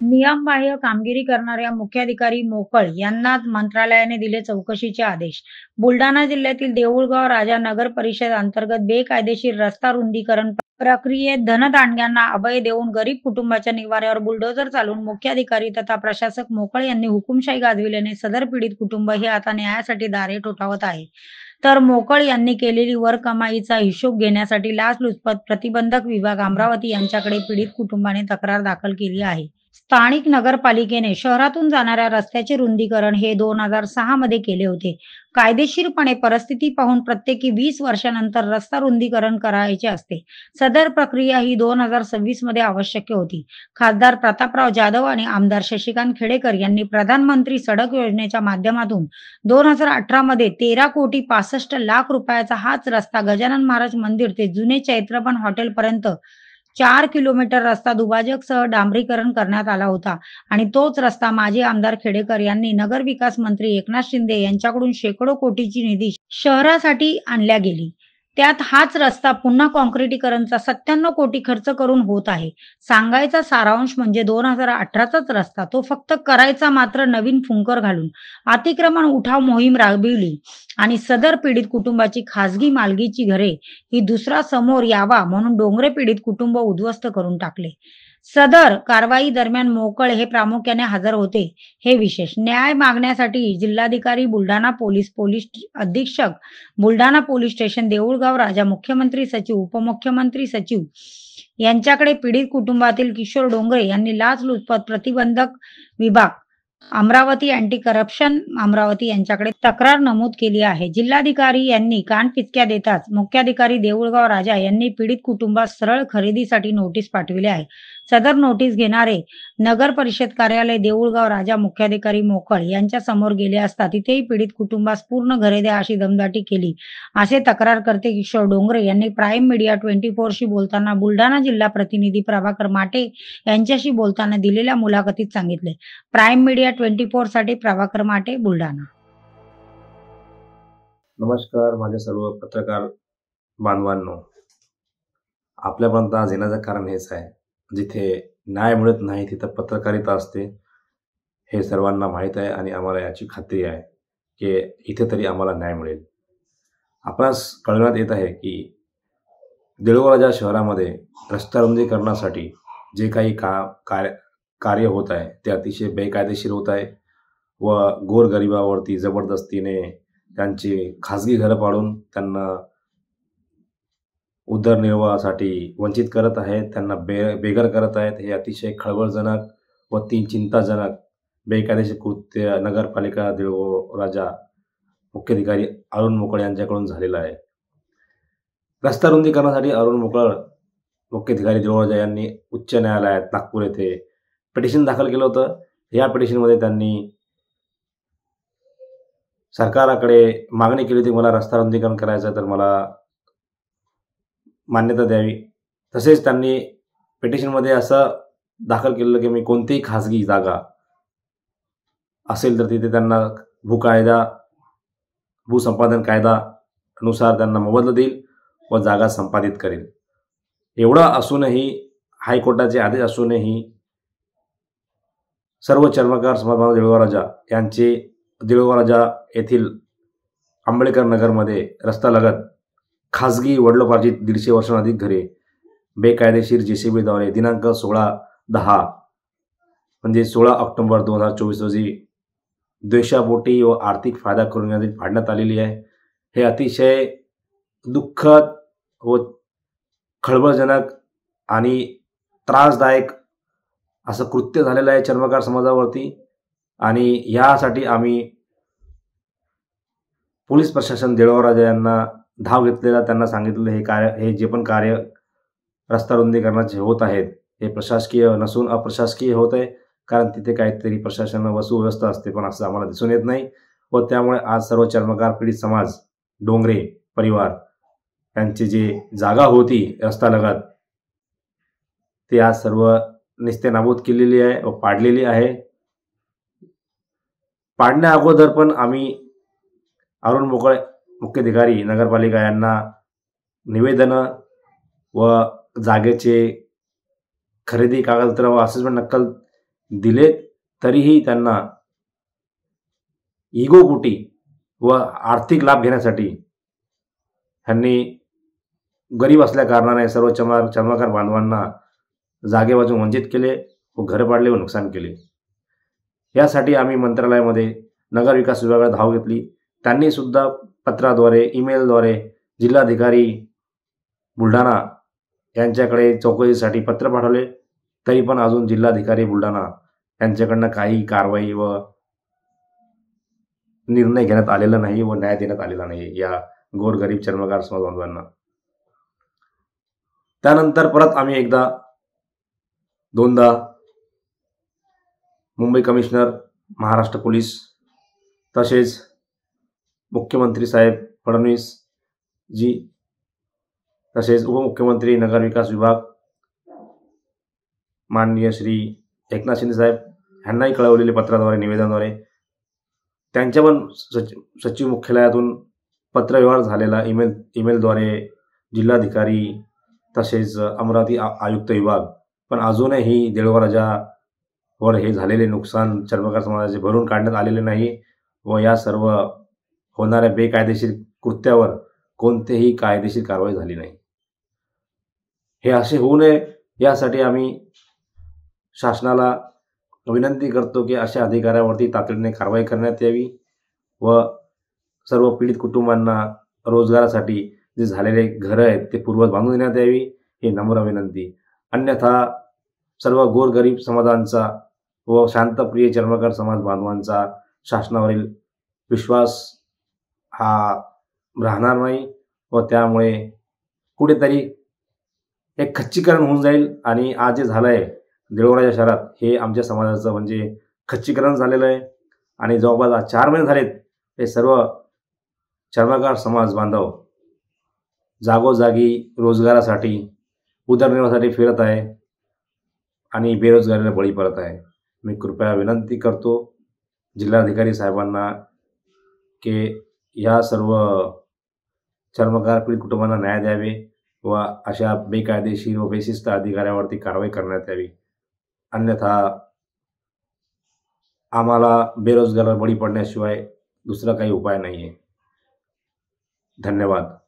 नियमबाह्य कामगिरी करणाऱ्या मुख्याधिकारी मोकळ यांना मंत्रालयाने दिले चौकशीचे आदेश. बुलढाणा जिल्ह्यातील देऊळगाव राजा नगर परिषद अंतर्गत बेकायदेशीर रस्ता रुंदीकरण प्रक्रियेत धनदांडग्यांना अभय देऊन गरीब कुटुंबाच्या निवाऱ्यावर बुलडोझर चालवून मुख्याधिकारी तथा प्रशासक मोकळ यांनी हुकुमशाही गाजविल्याने सदर पीडित कुटुंब हे आता न्यायासाठी दारे ठोठावत आहे. तर मोकळ यांनी केलेली वरकमाईचा हिशोब घेण्यासाठी लाचलुचपत प्रतिबंधक विभाग अमरावती यांच्याकडे पीडित कुटुंबाने तक्रार दाखल केली आहे. स्थानिक नगरपालिकेने शहरातून जाणाऱ्या रस्त्याचे रुंदीकरण हे 2006 मध्ये केले होते. कायदेशीरपणे परिस्थिती पाहून प्रत्येकी 20 वर्षांनंतर रस्ता रुंदीकरण करायचे असते. सदर प्रक्रिया ही 2026 मध्ये आवश्यक होती. खासदार प्रतापराव जाधव आणि आमदार शशिकांत खेडेकर यांनी प्रधानमंत्री सडक योजनेच्या माध्यमातून 2018 मध्ये 13,65,00,000 रुपयाचा हाच रस्ता गजानन महाराज मंदिर ते जुने चैत्रबन हॉटेलपर्यंत 4 किलोमीटर रस्ता दुभाजकसह डांबरीकरण करण्यात आला होता आणि तोच रस्ता माजी आमदार खेडेकर यांनी नगरविकास मंत्री एकनाथ शिंदे यांच्याकडून शेकडो कोटीची निधी शहरासाठी आणल्या गेली. त्यात हाच रस्ता पुन्हा काँक्रिटीकरणचा 97 कोटी खर्च करून होत आहे. सांगायचा सारांश म्हणजे 2018चाच रस्ता, तो फक्त करायचा मात्र नवीन फुंकर घालून. अतिक्रमण उठाव मोहीम राबविली आणि सदर पीडित कुटुंबाची खासगी मालकीची घरे ही दुसरा समोर यावा म्हणून डोंगरे पीडित कुटुंब उद्ध्वस्त करून टाकले. सदर कारवाई दरम्यान मोकळ हे प्रामुख्याने हजर होते. हे विशेष. न्याय मागण्यासाठी जिल्हाधिकारी बुलढाणा पोलीस अधीक्षक बुलढाणा पोलीस स्टेशन देऊळगाव राजा मुख्यमंत्री सचिव उपमुख्यमंत्री सचिव यांच्याकडे पीडित कुटुंबातील किशोर डोंगरे यांनी लाचलुचपत प्रतिबंधक विभाग अमरावती अँटी करप्शन अमरावती यांच्याकडे तक्रार नमूद केली आहे. जिल्हाधिकारी यांनी कानपिचक्या देताच मुख्याधिकारी देऊळगाव राजा यांनी पीडित कुटुंबास सरळ खरेदीसाठी नोटीस पाठविली आहे. सदर नोटीस घेणारे नगर परिषद कार्यालय देऊळगाव राजा मुख्याधिकारी मोकळ यांच्या समोर गेले असता तिथेही पीडित कुटुंबास पूर्ण घरे द्या अशी दमदाटी केली असे तक्रारकर्ते किशोर डोंगरे यांनी प्राईम मीडिया 24 शी बोलताना बुलढाणा जिल्हा प्रतिनिधी प्रभाकर माटे यांच्याशी बोलताना दिलेल्या मुलाखतीत सांगितले. प्राईम मीडिया 24 साठी प्रभाकर माटे, बुलढाणा. नमस्कार माझ्या सर्व पत्रकार बांधवांनो. आपल्यापर्यंत आज येण्याचं कारण हेच आहे, जिथे न्याय मिळत नाही तिथं पत्रकारिता असते हे सर्वांना माहीत आहे आणि आम्हाला याची खात्री आहे की इथे तरी आम्हाला न्याय मिळेल. आपणास कळवण्यात येत आहे की देऊळगाव शहरामध्ये रस्ता रुंदीकरणासाठी जे काही कार्य होत आहे ते अतिशय बेकायदेशीर होत आहे व गोरगरिबावरती जबरदस्तीने त्यांची खाजगी घरं पाडून त्यांना उदरनिर्वाहासाठी वंचित करत आहेत, त्यांना बेघर करत आहेत. हे अतिशय खळबळजनक व चिंताजनक बेकायदेशीर कृत्य नगरपालिका देऊळगाव राजा मुख्याधिकारी अरुण मोकळ यांच्याकडून झालेलं आहे. रस्ता रुंदीकरणासाठी अरुण मोकळ मुख्याधिकारी देऊळगाव राजा यांनी उच्च न्यायालयात नागपूर येथे पिटिशन दाखल केलं होतं. या पिटिशनमध्ये त्यांनी सरकाराकडे मागणी केली होती, मला रस्ता रुंदीकरण करायचं तर मला मान्यता द्यावी. तसेच त्यांनी पिटिशनमध्ये असं दाखल केलेलं की मी कोणतीही खाजगी जागा असेल तर तिथे त्यांना भूसंपादन कायद्यानुसार त्यांना मोबदला देईल व जागा संपादित करेल. एवढं असूनही हायकोर्टाचे आदेश असूनही सर्व चर्मकार समाज देऊळगाव राजा यांचे देऊळगाव राजा येथील आंबेडकर नगरमध्ये रस्त्यालगत खाजगी वडिलोपार्जित 150 वर्षांधिक घरे बेकायदेशीर JCBद्वारे दिनांक 16/10 म्हणजे 16 ऑक्टोबर 2024 रोजी द्वेषापोटी व आर्थिक फायदा करून फाडण्यात आलेली आहे. हे अतिशय दुःखद व खळबळजनक आणि त्रासदायक असं कृत्य झालेलं आहे चर्मकार समाजावरती आणि यासाठी आम्ही पोलीस प्रशासन देऊळगाव राजा यांना धाव घेतलेला, त्यांना सांगितलं हे जे पण कार्य रस्ता रुंदीकरणाचे होत आहेत हे प्रशासकीय नसून अप्रशासकीय होत आहे, कारण तिथे काहीतरी प्रशासन व सुव्यवस्था असते पण असं आम्हाला दिसून येत नाही. व त्यामुळे आज सर्व चर्मकार पीडित समाज डोंगरे परिवार यांची जी जागा होती रस्त्यालगत ती आज सर्व निस्तेनाबूत केलेली आहे व पाडलेली आहे. पाडण्या अगोदर पण आम्ही अरुण मोकळ मुख्याधिकारी नगरपालिका यांना निवेदनं व जागेचे खरेदी कागदपत्र व असेसमेंट नक्कल दिले, तरीही त्यांना इगोपोटी व आर्थिक लाभ घेण्यासाठी ह्यांनी गरीब असल्या कारणाने सर्व चर्मकार बांधवांना जागेपासून वंचित केले व घरं पाडले व नुकसान केले. यासाठी आम्ही मंत्रालयामध्ये नगर विकास विभागाला धाव घेतली. त्यांनी सुद्धा पत्राद्वारे, ईमेलद्वारे जिल्हाधिकारी बुलढाणा यांच्याकडे चौकशीसाठी पत्र पाठवले, तरी पण अजून जिल्हाधिकारी बुलढाणा यांच्याकडनं काही कारवाई व निर्णय घेण्यात आलेला नाही व न्याय देण्यात आलेला नाही या गोरगरीब चर्मकार समाज बांधवांना. त्यानंतर परत आम्ही दोनदा मुंबई कमिशनर, महाराष्ट्र पोलीस तसेच मुख्यमंत्री साहेब फडणवीस जी तसेच उपमुख्यमंत्री नगर विकास विभाग माननीय श्री एकनाथ शिंदे साहेब यांनाही कळवलेले पत्राद्वारे, निवेदनाद्वारे. त्यांच्या पण सचिव मुख्यालयातून पत्रव्यवहार झालेला, ईमेलद्वारे जिल्हाधिकारी तसेच अमरावती आयुक्त विभाग. पण अजूनही देऊळगाव राजावर हे झालेले नुकसान चर्मकार समाजाचे भरून काढण्यात आलेले नाही व या सर्व होणाऱ्या बेकायदेशीर कृत्यावर कोणतेही कायदेशीर कारवाई झाली नाही. हे असे होऊ नये यासाठी आम्ही शासनाला विनंती करतो की अशा अधिकाऱ्यावरती तातडीने कारवाई करण्यात यावी व सर्व पीडित कुटुंबांना रोजगारासाठी जे झालेले घरं आहेत ते पूर्वत बांधून देण्यात यावी, ही नम्र विनंती. अन्यथा सर्व गोरगरीब समाजांचा व शांतप्रिय चर्मकार समाज बांधवांचा शासनावरील विश्वास हा राहणार नाही व त्यामुळे कुठेतरी एक खच्चीकरण होऊन जाईल. आणि आज जे झालं आहे देऊळगाव शहरात हे आमच्या समाजाचं म्हणजे खच्चीकरण झालेलं आहे. आणि जवळपास आज 4 महिने झालेत हे सर्व चर्मकार समाज बांधव जागोजागी रोजगारासाठी, उदरनिर्वाहासाठी फिरत आहे आणि बेरोजगारीला बळी पडत आहे. मी कृपया विनंती करतो जिल्हाधिकारी साहेबांना की या सर्व चर्मकार पीडित कुटुंबांना न्याय द्यावे व अशा बेकायदेशीर व बेशिस्त अधिकाऱ्यावरती कारवाई करण्यात यावी. अन्यथा आम्हाला बेरोजगाराला बळी पडण्याशिवाय दुसरा काही उपाय नाही आहे. धन्यवाद.